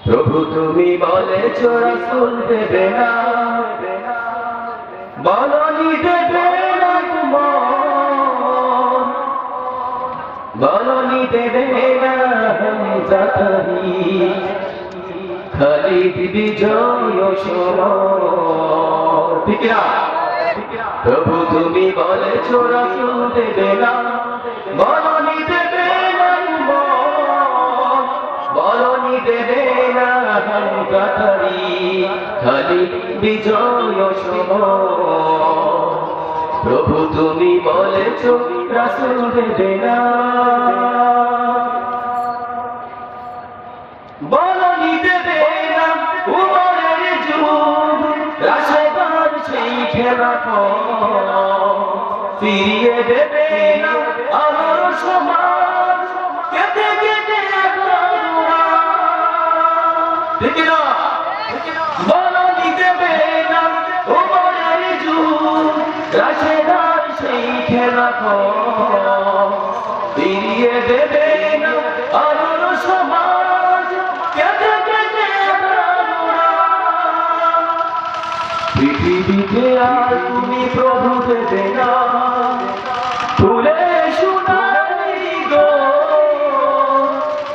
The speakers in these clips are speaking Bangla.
প্রভু তুমি বলেছ রাসূল দেবে না, বলনি দেবে না মন, বলনি দেবে না হামজাতাহি খালিদ বিজয় সমর। ঠিক না? প্রভু তুমি বলেছ রাসূল দেবে না, বলনি দেবে না মন, বলনি দেবে না হামজাতাহি খালিদ বিজয় সমর। প্রভু তুমি বলেছ রাসূল দেবে না, বলনি দেবে না উমরের যুগ রাশেদার সেই খেলা ফিরিয়ে দেবে না আমার সমাজ কেটে কেটে ঠিক না? বলনি দেবে না উমরের যুগ রাশেদার সেই খেলা ফিরিয়ে দেবে না আমার সমাজ কেটে কেটে পৃথিবীতে আর তুমি প্রভু দেবে না তুলে শুনাই গো,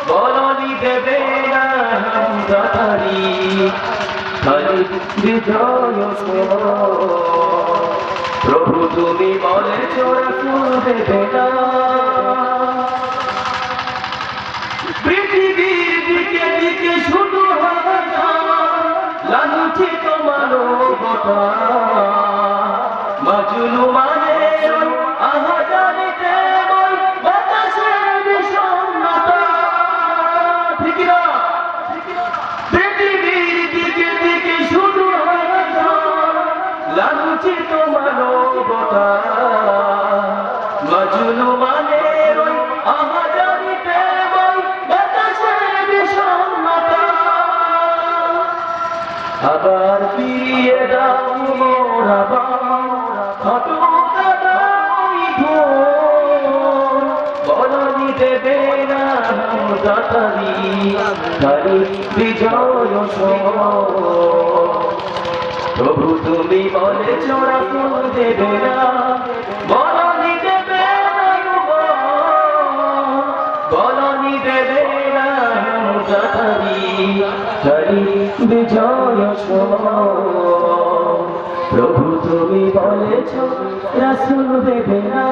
বলনি দেবে না হামজাতাহি খালিদ বিজয় সমর। প্রভু তুমি বলেছ রাসূল দেবে না, পৃথিবীর দিকে দিকে শুধু লাঞ্ছিত মানবতা মাজলুমানের আহাজারিতে বাতাসের বিষণ্ণতা। ঠিক না? পৃথিবীর দিকে দিকে শুধু লাঞ্ছিত মানবতা মাজলুমানের আহাজারিতে বাতাসের বিষণ্ণতা। আবার ফিরিয়ে দাও মোর বলনি দেবে না হামজাতাহি খালিদ বিজয় সমর। প্রভু তুমি বলেছ রাসূল দেবে না, বলনি দেবে না বলনি দেবে না হামজাতাহি খালিদ বিজয় সমর। প্রভু তুমি বলেছ রাসূল দেবে না।